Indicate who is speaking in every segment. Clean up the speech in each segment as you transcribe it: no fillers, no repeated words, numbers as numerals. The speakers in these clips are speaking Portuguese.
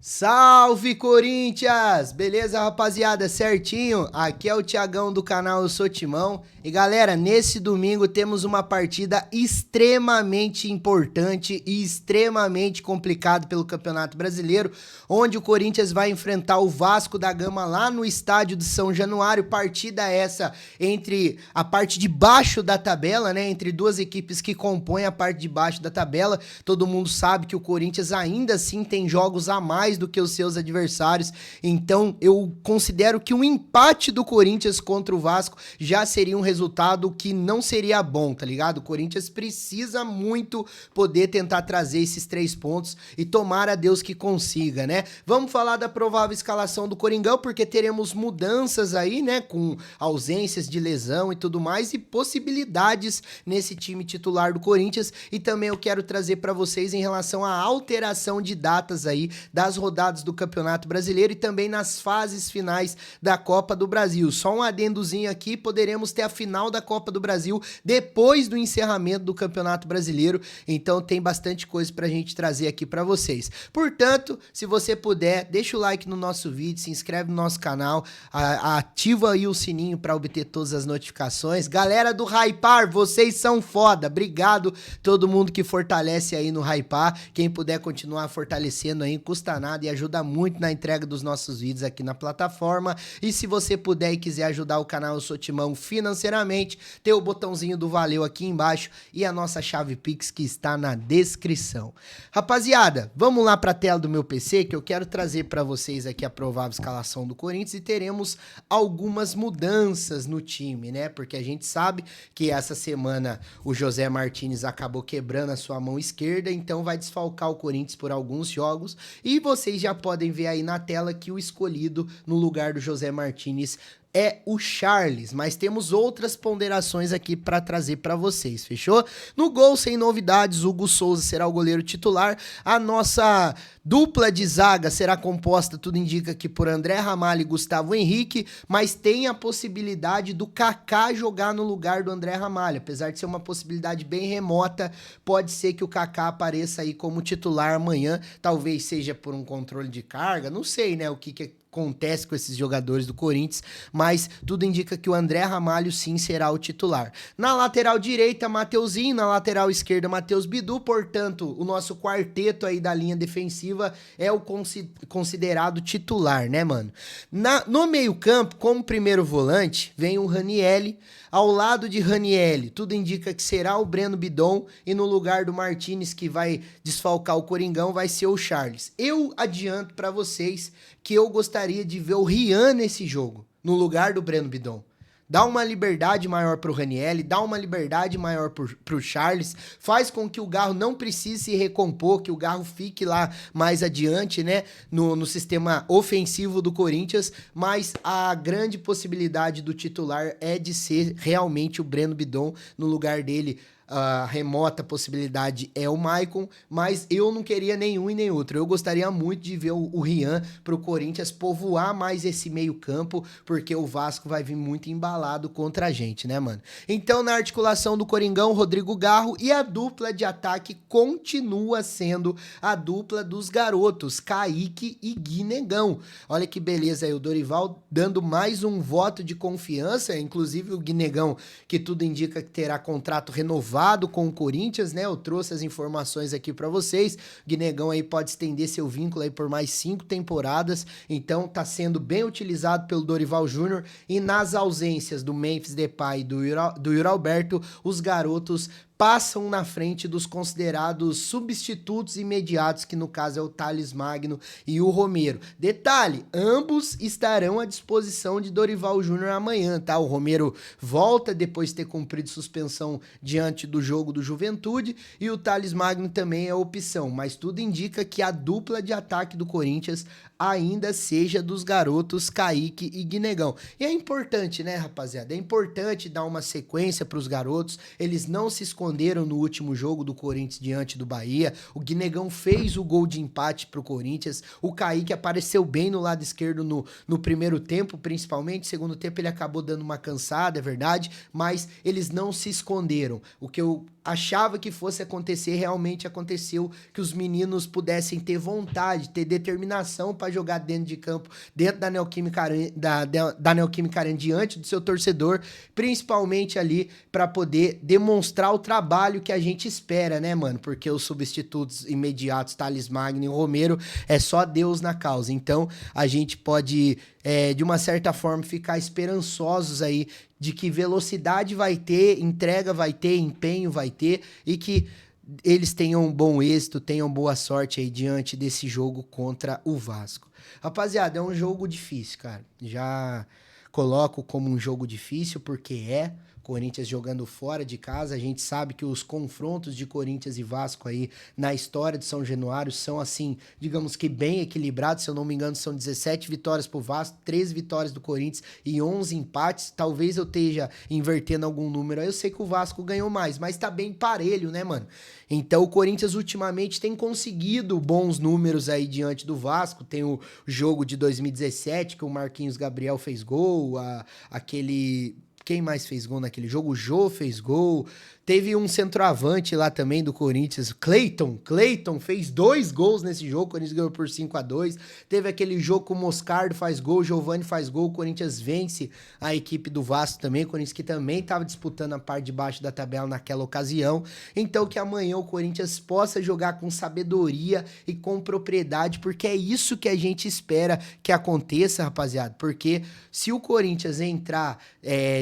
Speaker 1: Salve, Corinthians! Beleza, rapaziada? Certinho? Aqui é o Thiagão do canal Eu Sou Timão. E galera, nesse domingo temos uma partida extremamente importante e extremamente complicada pelo Campeonato Brasileiro, onde o Corinthians vai enfrentar o Vasco da Gama lá no estádio de São Januário. Partida essa entre a parte de baixo da tabela, né? Entre duas equipes que compõem a parte de baixo da tabela. Todo mundo sabe que o Corinthians ainda assim tem jogos a mais do que os seus adversários, então eu considero que um empate do Corinthians contra o Vasco já seria um resultado que não seria bom, tá ligado? O Corinthians precisa muito poder tentar trazer esses 3 pontos e tomara a Deus que consiga, né? Vamos falar da provável escalação do Coringão, porque teremos mudanças aí, né, com ausências de lesão e tudo mais e possibilidades nesse time titular do Corinthians, e também eu quero trazer para vocês em relação à alteração de datas aí das rodadas do Campeonato Brasileiro e também nas fases finais da Copa do Brasil. Só um adendozinho aqui, poderemos ter a final da Copa do Brasil depois do encerramento do Campeonato Brasileiro, então tem bastante coisa pra gente trazer aqui pra vocês. Portanto, se você puder, deixa o like no nosso vídeo, se inscreve no nosso canal, ativa aí o sininho pra obter todas as notificações. Galera do Hypar, vocês são foda, obrigado todo mundo que fortalece aí no Hypar, quem puder continuar fortalecendo aí, custa nada e ajuda muito na entrega dos nossos vídeos aqui na plataforma. E se você puder e quiser ajudar o canal Eu Sou Timão financeiramente, tem o botãozinho do valeu aqui embaixo e a nossa chave Pix que está na descrição. Rapaziada, vamos lá para a tela do meu PC que eu quero trazer para vocês aqui a provável escalação do Corinthians e teremos algumas mudanças no time, né? Porque a gente sabe que essa semana o José Martínez acabou quebrando a sua mão esquerda, então vai desfalcar o Corinthians por alguns jogos. E vocês já podem ver aí na tela que o escolhido no lugar do José Martínez é o Charles, mas temos outras ponderações aqui para trazer para vocês, fechou? No gol, sem novidades, Hugo Souza será o goleiro titular. A nossa dupla de zaga será composta, tudo indica que por André Ramalho e Gustavo Henrique, mas tem a possibilidade do Kaká jogar no lugar do André Ramalho. Apesar de ser uma possibilidade bem remota, pode ser que o Kaká apareça aí como titular amanhã, talvez seja por um controle de carga, não sei, né, o que acontece com esses jogadores do Corinthians, mas tudo indica que o André Ramalho sim será o titular. Na lateral direita, Mateuzinho, na lateral esquerda, Matheus Bidu, portanto, o nosso quarteto aí da linha defensiva é o considerado titular, né, mano? No meio-campo, como primeiro volante, vem o Ranielli. Ao lado de Ranielli, tudo indica que será o Breno Bidon, e no lugar do Martínez, que vai desfalcar o Coringão, vai ser o Charles. Eu adianto pra vocês que eu gostaria de ver o Rian nesse jogo, no lugar do Breno Bidon. Dá uma liberdade maior pro Ranielli, dá uma liberdade maior pro Charles, faz com que o Garro não precise se recompor, que o Garro fique lá mais adiante, né, no sistema ofensivo do Corinthians, mas a grande possibilidade do titular é de ser realmente o Breno Bidon. No lugar dele, a remota possibilidade é o Maicon, mas eu não queria nenhum e nem outro. Eu gostaria muito de ver o Rian pro Corinthians povoar mais esse meio campo, porque o Vasco vai vir muito embalado contra a gente, né, mano? Então, na articulação do Coringão, Rodrigo Garro, e a dupla de ataque continua sendo a dupla dos garotos, Kaique e Guinegão. Olha que beleza aí, o Dorival dando mais um voto de confiança, inclusive o Guinegão, que tudo indica que terá contrato renovado com o Corinthians, né? Eu trouxe as informações aqui pra vocês. O Guinegão aí pode estender seu vínculo aí por mais 5 temporadas, então tá sendo bem utilizado pelo Dorival Júnior. E nas ausências do Memphis Depay e do Yuri Alberto, os garotos passam na frente dos considerados substitutos imediatos, que no caso é o Thales Magno e o Romero. Detalhe, ambos estarão à disposição de Dorival Júnior amanhã, tá? O Romero volta depois de ter cumprido suspensão diante do jogo do Juventude, e o Thales Magno também é opção, mas tudo indica que a dupla de ataque do Corinthians ainda seja dos garotos Kaique e Guinegão. E é importante, né, rapaziada? É importante dar uma sequência para os garotos. Eles não se esconderam no último jogo do Corinthians diante do Bahia. O Guinegão fez o gol de empate pro Corinthians. O Kaique apareceu bem no lado esquerdo no primeiro tempo, principalmente. Segundo tempo ele acabou dando uma cansada, é verdade, mas eles não se esconderam. O que eu achava que fosse acontecer, realmente aconteceu, que os meninos pudessem ter vontade, ter determinação para jogar dentro de campo, dentro da Neoquímica Arena, da Neoquímica Arena, diante do seu torcedor, principalmente ali para poder demonstrar o trabalho que a gente espera, né, mano? Porque os substitutos imediatos, Thales Magno e Romero, é só Deus na causa. Então, a gente pode, de uma certa forma, ficar esperançosos aí de que velocidade vai ter, entrega vai ter, empenho vai ter e que eles tenham um bom êxito, tenham boa sorte aí diante desse jogo contra o Vasco. Rapaziada, é um jogo difícil, cara. Já coloco como um jogo difícil porque Corinthians jogando fora de casa. A gente sabe que os confrontos de Corinthians e Vasco aí na história de São Januário são, assim, digamos que bem equilibrados. Se eu não me engano, são 17 vitórias pro Vasco, 13 vitórias do Corinthians e 11 empates. Talvez eu esteja invertendo algum número aí. Eu sei que o Vasco ganhou mais, mas tá bem parelho, né, mano? Então o Corinthians ultimamente tem conseguido bons números aí diante do Vasco. Tem o jogo de 2017 que o Marquinhos Gabriel fez gol, aquele... Quem mais fez gol naquele jogo? O Jô fez gol. Teve um centroavante lá também do Corinthians, Cleiton fez 2 gols nesse jogo, o Corinthians ganhou por 5-2. Teve aquele jogo com o Moscardo faz gol, o Giovani faz gol, o Corinthians vence a equipe do Vasco também, o Corinthians que também estava disputando a parte de baixo da tabela naquela ocasião. Então que amanhã o Corinthians possa jogar com sabedoria e com propriedade, porque é isso que a gente espera que aconteça, rapaziada. Porque se o Corinthians entrar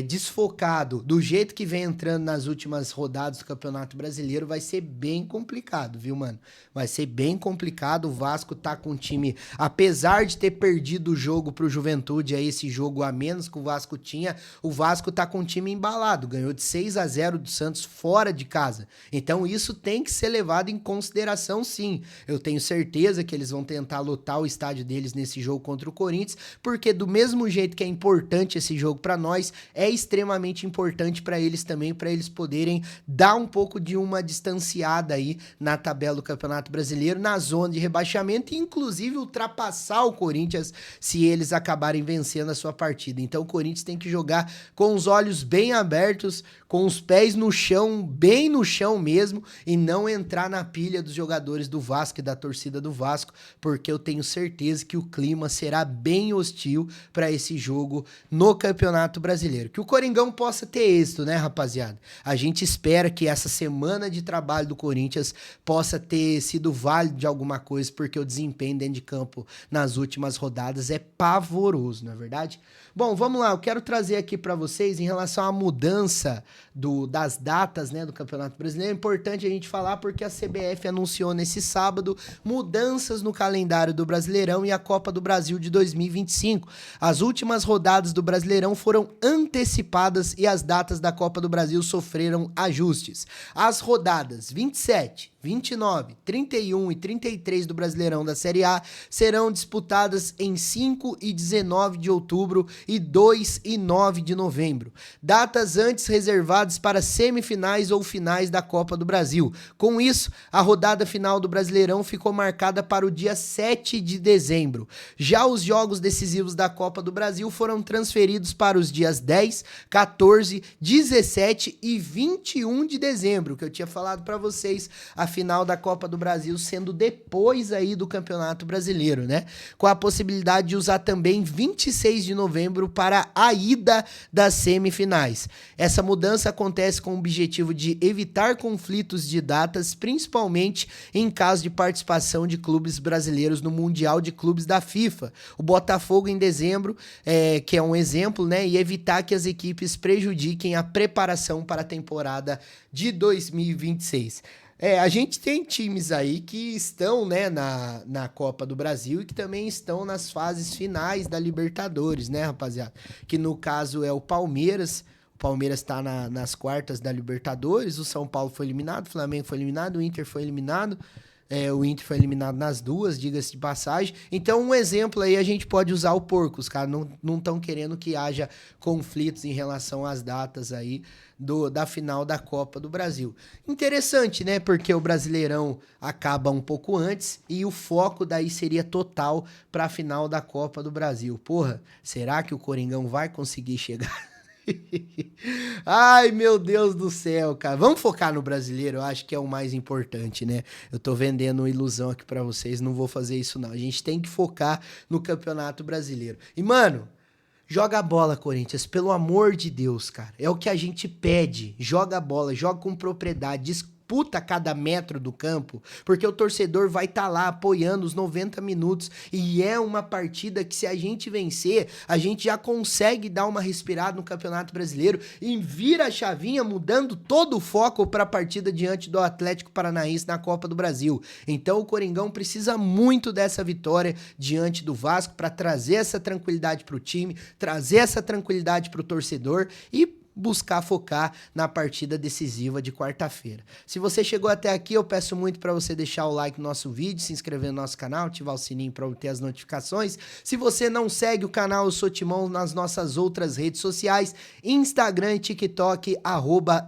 Speaker 1: desfocado do jeito que vem entrando nas últimas rodadas do Campeonato Brasileiro, vai ser bem complicado, viu, mano? Vai ser bem complicado. O Vasco tá com um time, apesar de ter perdido o jogo pro Juventude, aí esse jogo a menos que o Vasco tinha, o Vasco tá com um time embalado, ganhou de 6-0 do Santos fora de casa. Então isso tem que ser levado em consideração, sim. Eu tenho certeza que eles vão tentar lotar o estádio deles nesse jogo contra o Corinthians, porque do mesmo jeito que é importante esse jogo pra nós, é extremamente importante pra eles também, pra eles poderem dar um pouco de uma distanciada aí na tabela do Campeonato Brasileiro, na zona de rebaixamento e inclusive ultrapassar o Corinthians se eles acabarem vencendo a sua partida. Então o Corinthians tem que jogar com os olhos bem abertos, com os pés no chão, bem no chão mesmo, e não entrar na pilha dos jogadores do Vasco e da torcida do Vasco, porque eu tenho certeza que o clima será bem hostil para esse jogo no Campeonato Brasileiro. Que o Coringão possa ter êxito, né, rapaziada? A gente espera que essa semana de trabalho do Corinthians possa ter sido válido de alguma coisa, porque o desempenho dentro de campo nas últimas rodadas é pavoroso, não é verdade? Bom, vamos lá, eu quero trazer aqui para vocês em relação à mudança das datas, né, do Campeonato Brasileiro. É importante a gente falar porque a CBF anunciou nesse sábado mudanças no calendário do Brasileirão e a Copa do Brasil de 2025. As últimas rodadas do Brasileirão foram antecipadas e as datas da Copa do Brasil sofreram ajustes. As rodadas 27, 29, 31 e 33 do Brasileirão da Série A serão disputadas em 5 e 19 de outubro e 2 e 9 de novembro. Datas antes reservadas para semifinais ou finais da Copa do Brasil. Com isso, a rodada final do Brasileirão ficou marcada para o dia 7 de dezembro. Já os jogos decisivos da Copa do Brasil foram transferidos para os dias 10, 14, 17 e 21 de dezembro, que eu tinha falado para vocês, a final da Copa do Brasil sendo depois aí do Campeonato Brasileiro, né? Com a possibilidade de usar também 26 de novembro para a ida das semifinais. Essa mudança acontece com o objetivo de evitar conflitos de datas, principalmente em caso de participação de clubes brasileiros no Mundial de Clubes da FIFA. O Botafogo em dezembro, que é um exemplo, né? E evitar que as equipes prejudiquem a preparação para a temporada de 2026. A gente tem times aí que estão, né, na Copa do Brasil e que também estão nas fases finais da Libertadores, né, rapaziada? Que no caso é o Palmeiras. O Palmeiras está nas quartas da Libertadores, o São Paulo foi eliminado, o Flamengo foi eliminado, o Inter foi eliminado. O Inter foi eliminado nas duas, diga-se de passagem. Então, um exemplo aí, a gente pode usar o porco. Os caras não estão querendo que haja conflitos em relação às datas aí da final da Copa do Brasil. Interessante, né? Porque o Brasileirão acaba um pouco antes e o foco daí seria total para a final da Copa do Brasil. Porra, será que o Coringão vai conseguir chegar? Ai, meu Deus do céu, cara. Vamos focar no brasileiro, eu acho que é o mais importante, né? Eu tô vendendo ilusão aqui pra vocês, não vou fazer isso não. A gente tem que focar no Campeonato Brasileiro. E, mano, joga a bola, Corinthians, pelo amor de Deus, cara. É o que a gente pede. Joga a bola, joga com propriedade, disputa cada metro do campo, porque o torcedor vai estar lá apoiando os 90 minutos e é uma partida que se a gente vencer, a gente já consegue dar uma respirada no Campeonato Brasileiro e vira a chavinha mudando todo o foco para a partida diante do Atlético Paranaense na Copa do Brasil. Então o Coringão precisa muito dessa vitória diante do Vasco para trazer essa tranquilidade para o time, trazer essa tranquilidade para o torcedor e buscar focar na partida decisiva de quarta-feira. Se você chegou até aqui, eu peço muito para você deixar o like no nosso vídeo, se inscrever no nosso canal, ativar o sininho para obter as notificações. Se você não segue o canal Eu Sou Timão nas nossas outras redes sociais, Instagram e TikTok,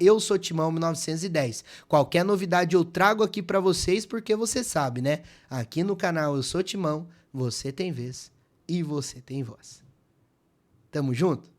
Speaker 1: @EuSouTimão1910. Qualquer novidade eu trago aqui para vocês, porque você sabe, né? Aqui no canal Eu Sou Timão, você tem vez e você tem voz. Tamo junto?